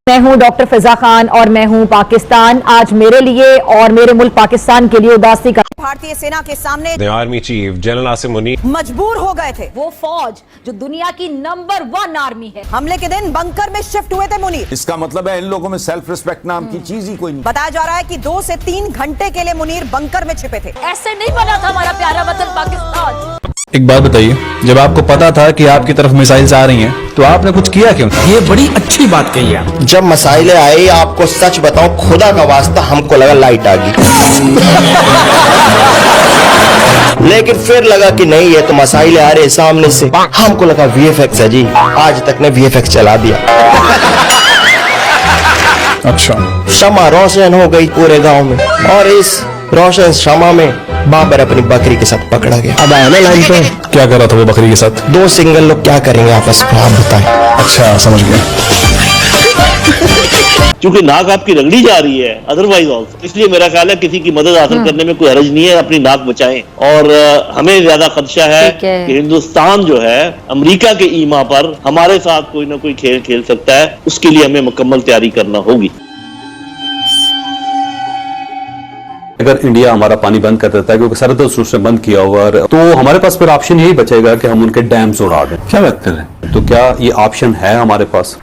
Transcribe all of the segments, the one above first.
मैं हूं डॉक्टर फिजा खान और मैं हूं पाकिस्तान। आज मेरे लिए और मेरे मुल्क पाकिस्तान के लिए उदासी का भारतीय सेना के सामने army chief general Asim Munir मजबूर हो गए थे। वो फौज जो दुनिया की नंबर 1 आर्मी है। हमले के दिन बंकर में शिफ्ट हुए थे मुनीर। इसका मतलब है इन लोगों में सेल्फ रिस्पेक्ट नाम की चीज ही कोई नहीं। बताया जा रहा है कि 2 से 3 घंटे के लिए मुनीर बंकर में छिपे थे। ऐसे नहीं बना था हमारा प्यारा वतन पाकिस्तान। एक बात बताइए, जब आपको पता था कि आपकी तरफ मिसाइल्स आ रही हैं तो आपने कुछ किया क्यों? ये बड़ी अच्छी बात कही है। जब मसाइलें आई, आपको सच बताऊं, खुदा का वास्ता हमको लगा लाइट आ गई। लेकिन फिर लगा कि नहीं, ये तो मसाइलें आ रहे सामने से। हमको लगा वीएफएक्स है जी। आज तक ने वीएफएक्स चला दिया। अच्छा, शमा रोशन हो गई पूरे गांव में, और इस रोशन शमा में बाबर अपनी बकरी के साथ पकड़ा गया। अब आया ना लाइन पे। क्या कर रहा था वो बकरी के साथ? 2 सिंगल लोग क्या करेंगे आपस में, आप बताएं। अच्छा, समझ गया। क्योंकि नाक आपकी रगड़ी जा रही है अदरवाइज ऑल्सो, इसलिए मेरा ख्याल है किसी की मदद हासिल करने में कोई हर्ज नहीं है। अपनी नाक बचाएं। और हमें ज्यादा खदशा है कि हिंदुस्तान जो है अमेरिका के ईमा पर हमारे साथ कोई ना कोई खेल खेल सकता है। उसके लिए हमें मुकम्मल तैयारी करना होगी। अगर इंडिया हमारा पानी बंद कर देता है, क्योंकि सरहद उसने बंद किया हुआ है, तो हमारे पास फिर ऑप्शन यही बचेगा कि हम उनके डैम्स उड़ा दें। क्या लगता है? तो क्या ये ऑप्शन है हमारे पास?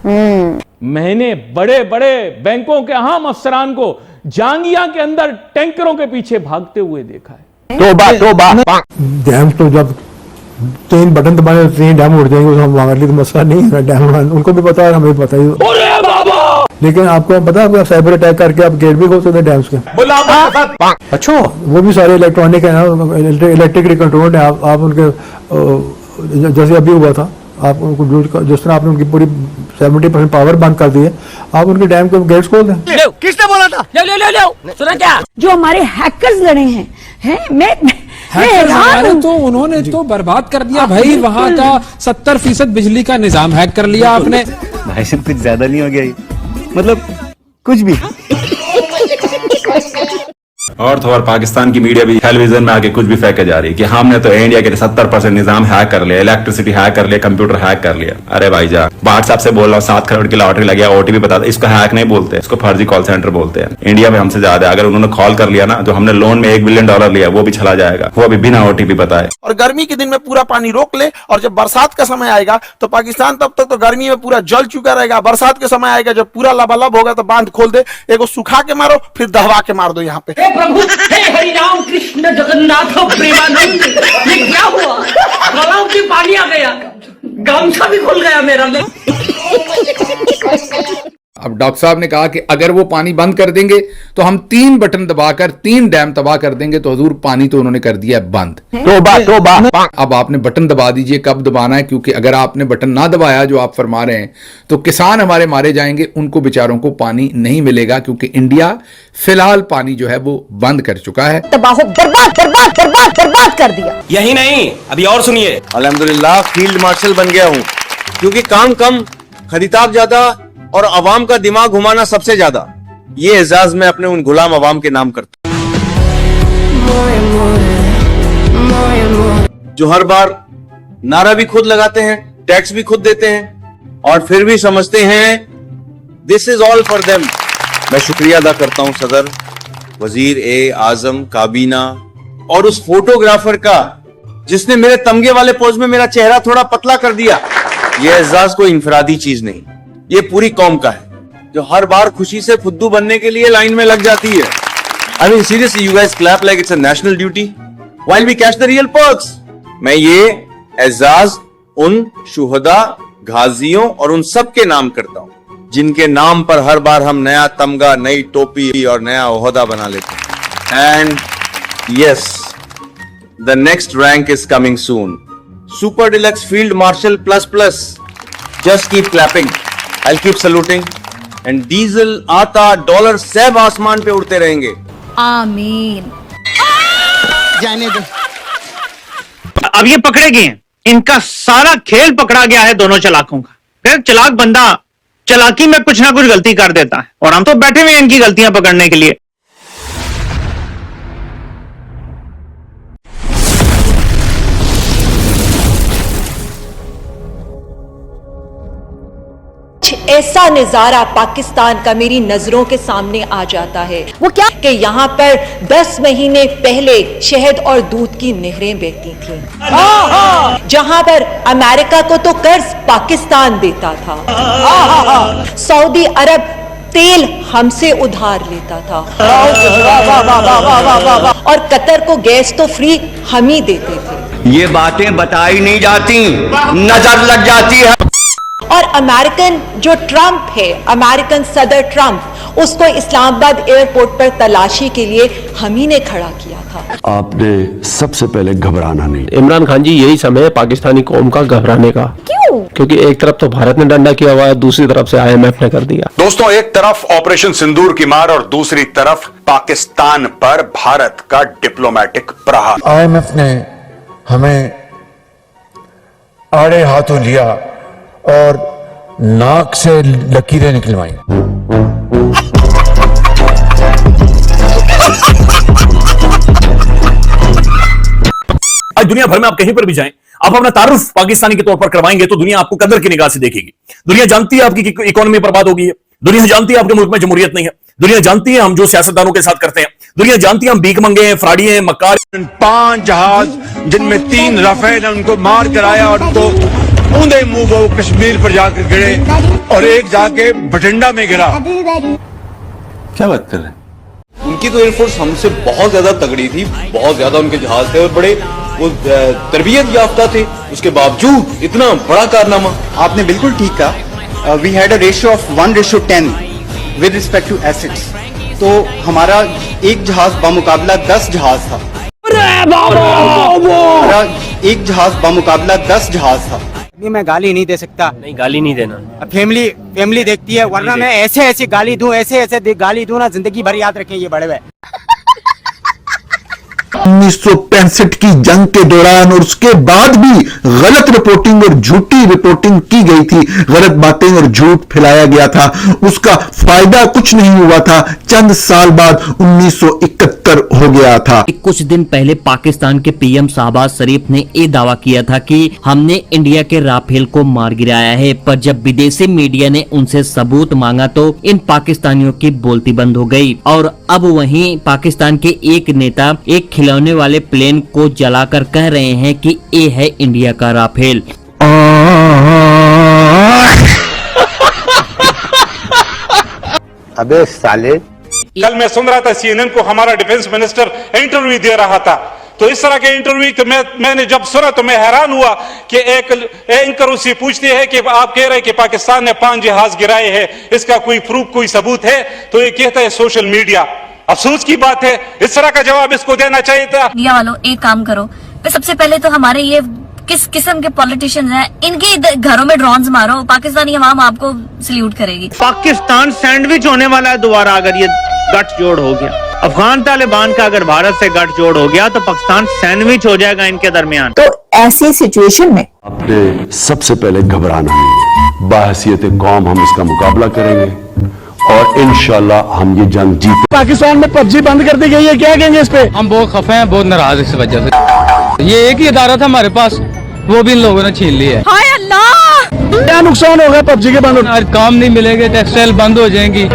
मैंने बड़े बड़े बैंकों के अहम अफसरान को जांगिया के अंदर टैंकरों के पीछे भागते हुए देखा है। तो डैम तो जब 3 बटन दबाने 3 डैम उड़ जाएंगे, हम हमारे लिए तो मसला नहीं है डैम उड़ाना। उनको भी पता है, हमें भी पता है। लेकिन आपको पता है, आप साइबर अटैक करके आप गेट भी खोल सकते हैं डैम्स के। अच्छा, वो भी सारे इलेक्ट्रॉनिक है ना, इलेक्ट्रिकली कंट्रोल्ड है। आप उनके जैसे अभी हुआ था, आप उनको जिस तरह आपने उनकी पूरी 70% पावर बंद कर दी है, आप उनके डैम के गेट्स खोल दें। किसने बोला था? ले सुना क्या? जो हमारे हैकर्स लड़े हैं मैं तो उन्होंने तो बर्बाद कर दिया भाई। वहाँ का 70% बिजली का निजाम हैक कर लिया आपने। भाई साहब कुछ ज्यादा नहीं हो गया ये? मतलब कुछ भी। और तो और पाकिस्तान की मीडिया भी टेलीविजन में आके कुछ भी फेंके जा रही है कि हमने तो इंडिया के 70% निजाम हैक कर लिया, इलेक्ट्रिसिटी हैक कर लिया, कंप्यूटर हैक कर लिया। अरे भाई जा, व्हाट्सएप से बोल रहा हूँ 7 करोड़ की लॉटरी लगी, ओटीपी बता दो। इसको हैक नहीं बोलते, इसको फर्जी कॉल सेंटर बोलते हैं। इंडिया में हमसे ज्यादा अगर उन्होंने कॉल कर लिया ना, जो हमने लोन में $1 बिलियन लिया वो भी चला जाएगा, वो भी बिना ओटीपी बताए। और गर्मी के दिन में पूरा पानी रोक ले, और जब बरसात का समय आएगा तो पाकिस्तान तब तक तो गर्मी में पूरा जल चुका रहेगा। बरसात के समय आएगा जब पूरा लबालब होगा तो बांध खोल दे, एगो सुखा के मारो, फिर दहवा के मार दो। यहाँ पे हरि राम कृष्ण जगन्नाथ प्रेमानंद, ये क्या हुआ? गलाव की पानी आ गया, गामछा भी खुल गया मेरा। अब डॉक्टर साहब ने कहा कि अगर वो पानी बंद कर देंगे तो हम 3 बटन दबाकर 3 डैम तबाह कर देंगे। तो हुजूर, पानी तो उन्होंने कर दिया बंद। तौबा। अब आपने बटन दबा दीजिए। कब दबाना है? क्योंकि अगर आपने बटन ना दबाया, जो आप फरमा रहे हैं, तो किसान हमारे मारे जाएंगे, उनको बेचारों को पानी नहीं मिलेगा। क्योंकि इंडिया फिलहाल पानी जो है वो बंद कर चुका है। बर्बाद कर दिया। यही नहीं, अभी और सुनिए। अल्हम्दुलिल्लाह फील्ड मार्शल बन गया हूँ, क्योंकि काम कम, खरीदार ज्यादा और अवाम का दिमाग घुमाना सबसे ज्यादा। ये एजाज मैं अपने उन गुलाम अवाम के नाम करता हूं, जो हर बार नारा भी खुद लगाते हैं, टैक्स भी खुद देते हैं, और फिर भी समझते हैं this is all for them. मैं शुक्रिया अदा करता हूं सदर, वजीर ए आजम, काबीना और उस फोटोग्राफर का जिसने मेरे तमगे वाले पोज में मेरा चेहरा थोड़ा पतला कर दिया। ये एजाज कोई इंफरादी चीज नहीं, ये पूरी कौम का है, जो हर बार खुशी से फुद्दू बनने के लिए लाइन में लग जाती है। I mean seriously, you guys clap like it's a national duty while we catch the real perks. मैं ये एजाज उन शुहदा, गाजियों और उन सब के नाम करता हूं जिनके नाम पर हर बार हम नया तमगा, नई टोपी और नया ओहदा बना लेते हैं। And yes, the next rank is coming soon, super deluxe field marshal plus. Just keep clapping, I'll keep saluting, and diesel, आटा, डॉलर सब आसमान पे उड़ते रहेंगे। आमीन। जाने दो। अब ये पकड़े गए हैं, इनका सारा खेल पकड़ा गया है दोनों चलाकों का। फिर चलाक बंदा चलाकी में कुछ ना कुछ गलती कर देता है, और हम तो बैठे हुए हैं इनकी गलतियां पकड़ने के लिए। ऐसा नजारा पाकिस्तान का मेरी नजरों के सामने आ जाता है। वो क्या कि यहाँ पर 10 महीने पहले शहद और दूध की नहरें बहती थी, जहाँ पर अमेरिका को तो कर्ज पाकिस्तान देता था, सऊदी अरब तेल हमसे उधार लेता था, और कतर को गैस तो फ्री हम ही देते थे। ये बातें बताई नहीं जाती, नजर लग जाती है। और अमेरिकन जो ट्रंप है, अमेरिकन सदर ट्रंप, उसको इस्लामाबाद एयरपोर्ट पर तलाशी के लिए हम ही ने खड़ा किया था। आपने सबसे पहले घबराना नहीं। इमरान खान जी, यही समय है पाकिस्तानी कौम का घबराने का। क्यों? क्योंकि एक तरफ तो भारत ने डंडा किया हुआ है, दूसरी तरफ से IMF ने कर दिया। दोस्तों, एक तरफ ऑपरेशन सिंदूर की मार और दूसरी तरफ पाकिस्तान पर भारत का डिप्लोमेटिक प्रहार। IMF ने हमें आड़े हाथों लिया और नाक से लकीरें निकलवाई। आज दुनिया भर में आप कहीं पर भी जाएं, आप अपना तारुफ पाकिस्तानी के तौर पर करवाएंगे तो दुनिया आपको कदर की निगाह से देखेगी। दुनिया जानती है आपकी इकोनॉमी बर्बाद हो गई है, दुनिया जानती है आपके मुल्क में जमहूरियत नहीं है, दुनिया जानती है हम जो सियासतदानों के साथ करते हैं, दुनिया जानती है हम भीख मंगे हैं, फ्राडी हैं, मक्कार। 5 जहाज जिनमें 3 राफेल, उनको मार कराया और उनको ऊंधे मुंह वो कश्मीर पर जाकर गिरे और एक जाके बठिंडा में गिरा। क्या बात कर रहे हैं? उनकी तो एयरफोर्स हमसे बहुत ज्यादा तगड़ी थी, बहुत ज्यादा उनके जहाज थे और बड़े वो तरबियत याफ्ता थे, उसके बावजूद इतना बड़ा कारनामा। आपने बिल्कुल ठीक कहा। We had a ratio of 1:10 with respect to assets. तो हमारा एक जहाज बामुकाबला 10 जहाज था। हमारा एक जहाज बामुकाबला 10 जहाज था। मैं गाली नहीं दे सकता। नहीं, गाली नहीं देना। फैमिली देखती है, वरना मैं ऐसे गाली दूं, ऐसे गाली दूं ना, जिंदगी भर याद रखें ये बड़े हुए। 1965 की जंग के दौरान और उसके बाद भी गलत रिपोर्टिंग और झूठी रिपोर्टिंग की गई थी, गलत बातें और झूठ फैलाया गया था, उसका फायदा कुछ नहीं हुआ था। चंद साल बाद 1971 हो गया था। कुछ दिन पहले पाकिस्तान के PM शहबाज शरीफ ने ये दावा किया था कि हमने इंडिया के राफेल को मार गिराया है, पर जब विदेशी मीडिया ने उनसे सबूत मांगा तो इन पाकिस्तानियों की बोलती बंद हो गई। और अब वहीं पाकिस्तान के एक नेता एक खिलौने वाले प्लेन को जलाकर कह रहे हैं कि ये है इंडिया का राफेल। अबे साले, कल मैं सुन रहा था CNN को, हमारा डिफेंस मिनिस्टर इंटरव्यू दे रहा था, तो इस तरह के इंटरव्यू तो मैंने जब सुना तो मैं हैरान हुआ कि एक एंकर उससे पूछते हैं कि आप कह रहे हैं कि पाकिस्तान ने 5 जहाज गिराए हैं, इसका कोई प्रूफ, कोई सबूत है? तो ये कहता है सोशल मीडिया। अफसोस की बात है, इस तरह का जवाब इसको देना चाहिए था। मीडिया वालों, एक काम करो, सबसे पहले तो हमारे ये किस किस्म के पॉलिटिशियंस हैं, इनके घरों में ड्रोन्स मारो, पाकिस्तानी अवाम आपको सल्यूट करेगी। पाकिस्तान सैंडविच होने वाला है दोबारा अगर ये गठजोड़ हो गया। अफगान तालिबान का अगर भारत से गठजोड़ हो गया तो पाकिस्तान सैंडविच हो जाएगा इनके दरमियान। तो ऐसी सिचुएशन में आपने सबसे पहले घबराना नहीं। बाहसियत कौम हम इसका मुकाबला करेंगे और इंशाल्लाह हम ये जंग जीते। पाकिस्तान में PUBG बंद कर दी गई है, क्या कहेंगे इस पे? हम बहुत खफे हैं, बहुत नाराज इस वजह से। ये एक ही अदारा था हमारे पास, वो भी इन लोगों ने छीन लिया है। हाय अल्लाह, क्या नुकसान होगा PUBG के बंद? आज काम नहीं मिलेंगे, टेक्सटाइल बंद हो जाएंगी।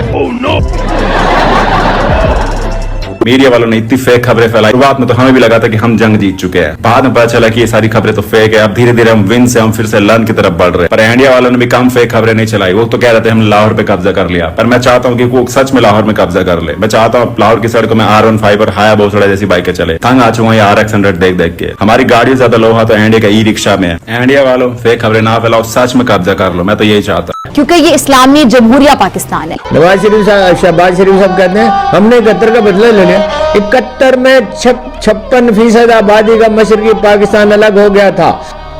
मीडिया वालों ने इतनी फेक खबरें फैलाई, शुरुआत में तो हमें भी लगा था कि हम जंग जीत चुके हैं, बाद में पता चला कि ये सारी खबरें तो फेक है। अब धीरे धीरे हम विन से हम फिर से लन की तरफ बढ़ रहे हैं। पर इंडिया वालों ने भी कम फेक खबरें नहीं चलाई। वो तो कह रहे थे हमने लाहौर पे कब्जा कर लिया, पर मैं चाहता हूँ कि वो सच में लाहौर में कब्जा कर ले। मैं चाहता हूँ लाहौर की सड़कों में R15 और हायाबूसा जैसी बाइकें चले। तंग आ चुका हूँ RX100 देख देख के। हमारी गाड़ी ज्यादा लोहा तो इंडिया का E-रिक्शा में है। इंडिया वालों, फेक खबरें ना फैलाओ, सच में कब्जा कर लो। मैं तो यही चाहता हूँ, क्योंकि ये इस्लामी जमहूरिया पाकिस्तान है। नवाज शरीफ साहब, शहबाज शरीफ साहब कहते हैं हमने 71 का बदला ले लिया। 71 में 56% आबादी का मशरकी पाकिस्तान अलग हो गया था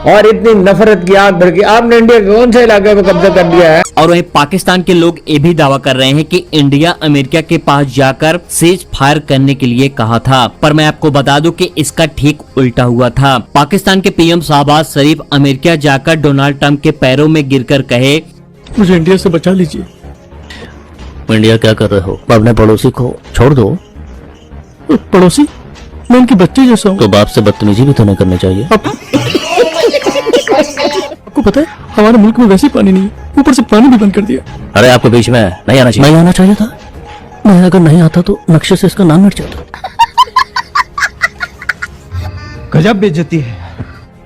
और इतनी नफरत की आग भड़की। आपने इंडिया के कौन से इलाके में कब्जा कर दिया है? और वहीं पाकिस्तान के लोग ये भी दावा कर रहे हैं कि इंडिया अमेरिका के पास जाकर सीज फायर करने के लिए कहा था, पर मैं आपको बता दूं कि इसका ठीक उल्टा हुआ था। पाकिस्तान के PM शहबाज शरीफ अमेरिका जाकर डोनाल्ड ट्रंप के पैरों में गिरकर कहे, मुझे इंडिया से बचा लीजिए। इंडिया क्या कर रहे हो? अपने पड़ोसी को छोड़ दो। पड़ोसी? मैं उनकी बच्ची जैसा हूँ। तो बाप से बदतमीजी भी तो नहीं करनी चाहिए। आपको पता है हमारे मुल्क में वैसे ही पानी नहीं है, ऊपर से पानी भी बंद कर दिया। अरे आपको बीच में नहीं आना चाहिए। नहीं आना चाहिए था। मैं अगर नहीं आता तो नक्शे से इसका नाम मिट जाता। गजब बेइज्जती है।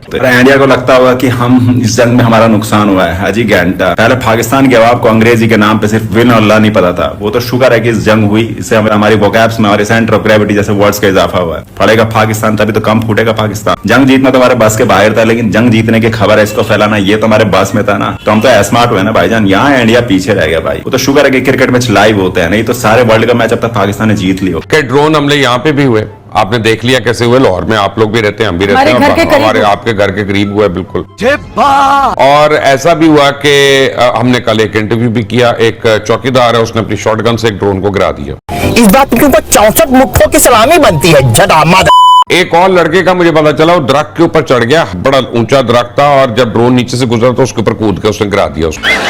तो इंडिया को लगता होगा कि हम इस जंग में हमारा नुकसान हुआ है। अजी घंटा पहले पाकिस्तान के अवाब को अंग्रेजी के नाम पे सिर्फ विन और ला नहीं पता था। वो तो शुक्र है कि इस जंग हुई, इससे हमारी वोकैब्स में हमारे सेंटर ऑफ ग्रेविटी जैसे वर्ड्स का इजाफा हुआ है। पड़ेगा पाकिस्तान तभी तो कम फूटेगा पाकिस्तान। जंग जीतना तो हमारे बस के बाहर था, लेकिन जंग जीतने की खबर है इसको फैलाना ये तो हमारे बस में था ना। तो हम तो स्मार्ट हुए ना भाईजान, यहाँ इंडिया पीछे रह गया भाई। वो तो शुक्र है कि क्रिकेट मैच लाइव होते हैं, नहीं तो सारे वर्ल्ड का मैच अब तक पाकिस्तान ने जीत लिया। के ड्रोन हमले यहाँ पे भी हुए, आपने देख लिया कैसे हुए। लाहौर में आप लोग भी रहते हैं, हम भी रहते हैं, हमारे आपके घर के करीब हुआ बिल्कुल। और ऐसा भी हुआ कि हमने कल एक इंटरव्यू भी किया, एक चौकीदार है उसने अपनी शॉटगन से एक ड्रोन को गिरा दिया। इस बात के ऊपर 64 मुक्कों की सलामी बनती है। एक और लड़के का मुझे पता चला, वो दरख्त के ऊपर चढ़ गया, बड़ा ऊंचा दरख्त था, और जब ड्रोन नीचे से गुजरा तो उसके ऊपर कूद के उसने गिरा दिया उसको।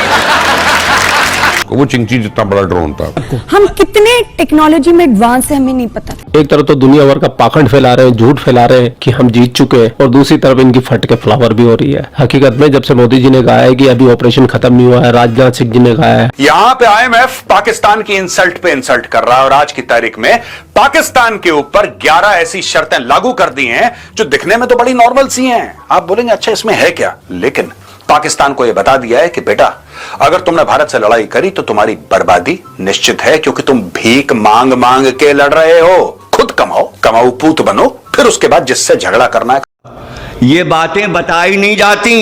वो चिंची जितना बड़ा ड्रोन था। हम कितने टेक्नोलॉजी में एडवांस है हमें नहीं पता। एक तरफ तो दुनिया भर का पाखंड फैला रहे हैं, झूठ फैला रहे हैं कि हम जीत चुके हैं, और दूसरी तरफ इनकी फट के फ्लावर भी हो रही है। हकीकत में जब से मोदी जी ने कहा है कि अभी ऑपरेशन खत्म नहीं हुआ है, राजनाथ सिंह जी ने कहा है, यहाँ पे IMF पाकिस्तान की इंसल्ट पे इंसल्ट कर रहा है, और आज की तारीख में पाकिस्तान के ऊपर 11 ऐसी शर्तें लागू कर दी हैं जो दिखने में तो बड़ी नॉर्मल सी हैं। आप बोलेंगे अच्छा इसमें है क्या, लेकिन पाकिस्तान को यह बता दिया है कि बेटा अगर तुमने भारत से लड़ाई करी तो तुम्हारी बर्बादी निश्चित है, क्योंकि तुम भीख मांग मांग के लड़ रहे हो। खुद कमाओ, कमाऊ पूत बनो, फिर उसके बाद जिससे झगड़ा करना है। ये बातें बताई नहीं जाती,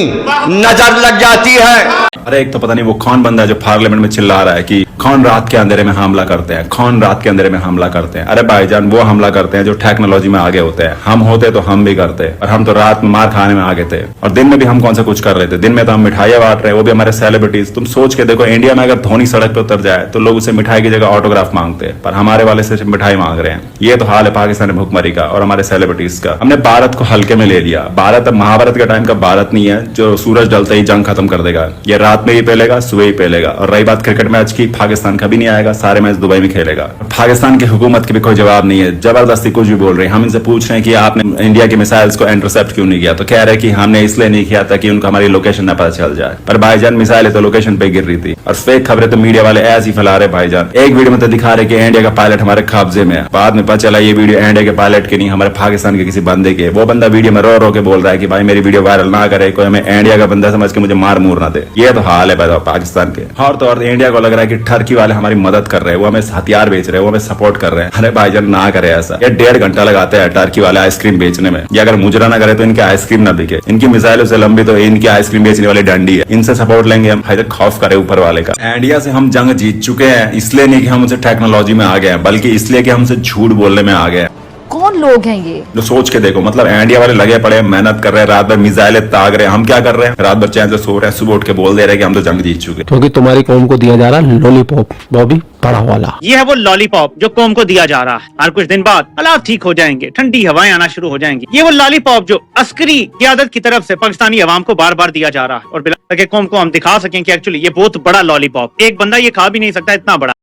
नजर लग जाती है। अरे एक तो पता नहीं वो कौन बंदा है जो पार्लियामेंट में चिल्ला रहा है कि कौन रात के अंधेरे में हमला करते हैं, कौन रात के अंधेरे में हमला करते हैं। अरे भाईजान वो हमला करते हैं जो टेक्नोलॉजी में आगे होते हैं। हम होते तो हम भी करते, और हम तो रात में मार खाने में आगे थे, और दिन में भी हम कौन सा कुछ कर रहे थे। दिन में तो हम मिठाइयां बांट रहे हैं, वो भी हमारे सेलिब्रिटीज। तुम सोच के देखो, इंडिया में अगर धोनी सड़क पे उतर जाए तो लोग उसे मिठाई की जगह ऑटोग्राफ मांगते हैं, पर हमारे वाले सिर्फ मिठाई मांग रहे हैं। ये तो हाल है पाकिस्तानी भुखमरी का और हमारे सेलिब्रिटीज का। हमने भारत को हल्के में ले लिया। भारत अब महाभारत के टाइम का भारत नहीं है जो सूरज ढलते ही जंग खत्म कर देगा। ये रात में ही पहलेगा, सुबह ही पहलेगा। और रही बात क्रिकेट मैच की, पाकिस्तान कभी नहीं आएगा, सारे मैच दुबई में खेलेगा। पाकिस्तान की हुकूमत के भी कोई जवाब नहीं है, जबरदस्ती कुछ भी बोल रहे हैं। हम इनसे पूछ रहे हैं कि आपने इंडिया के मिसाइल्स को इंटरसेप्ट क्यों नहीं किया, तो कह रहे हैं कि हमने इसलिए नहीं किया ताकि उनको हमारी लोकेशन न पता चल जाए। पर भाईजान मिसाइल तो लोकेशन पे गिर रही थी, और फेक खबरें तो मीडिया वाले ऐसे ही फैला रहे भाईजान। एक वीडियो में तो दिखा रहे कि इंडिया का पायलट हमारे कब्जे में है, बाद में पता चला ये वीडियो इंडिया के पायलट के नहीं, हमारे पाकिस्तान के किसी बंदे के। वो बंदा वीडियो में रो रो के बोल रहा है कि भाई मेरी वीडियो वायरल ना करे, कोई हमें इंडिया का बंदा समझ के मुझे मार मूर ना दे। ये तो हाल है पाकिस्तान के। और तो और इंडिया को लग रहा है कि टर्की वाले हमारी मदद कर रहे हैं, वो हमें हथियार बेच रहे हैं, वो हमें सपोर्ट कर रहे हैं। अरे भाईजान ना करे ऐसा। ये 1.5 घंटा लगाते हैं टर्की वाले आइसक्रीम बेचने में। ये अगर मुजरा ना करे तो इनके आइसक्रीम ना बिके। इनकी मिसाइलों से लंबी तो इनकी आइसक्रीम बेचने वाली डंडी है। इनसे सपोर्ट लेंगे हम, खौफ करे ऊपर वाले का। इंडिया से हम जंग जीत चुके हैं, इसलिए नहीं कि हम उनसे टेक्नोलॉजी में आ गए हैं, बल्कि इसलिए कि हमसे झूठ बोलने में आ गए हैं। कौन लोग हैं ये? जो सोच के देखो, मतलब इंडिया वाले लगे पड़े हैं, मेहनत कर रहे हैं, रात भर मिसाइलें ताग रहे हैं। हम क्या कर रहे हैं? रात भर चैन से सो रहे हैं, सुबह उठ के बोल दे रहे हैं कि हम तो जंग जीत चुके। क्योंकि तुम्हारी कौम को दिया जा रहा है लॉलीपॉप, बॉबी बड़ा वाला। ये है वो लॉलीपॉप जो कौम को दिया जा रहा है। हर कुछ दिन बाद हालात ठीक हो जाएंगे, ठंडी हवाएं आना शुरू हो जाएंगी। ये वो लॉलीपॉप जो अस्करी क़यादत की तरफ से पाकिस्तानी अवाम को बार बार दिया जा रहा है, और बिला के कौम को हम दिखा सकें कि एक्चुअली ये बहुत बड़ा लॉलीपॉप, एक बंदा ये खा भी नहीं सकता, इतना बड़ा।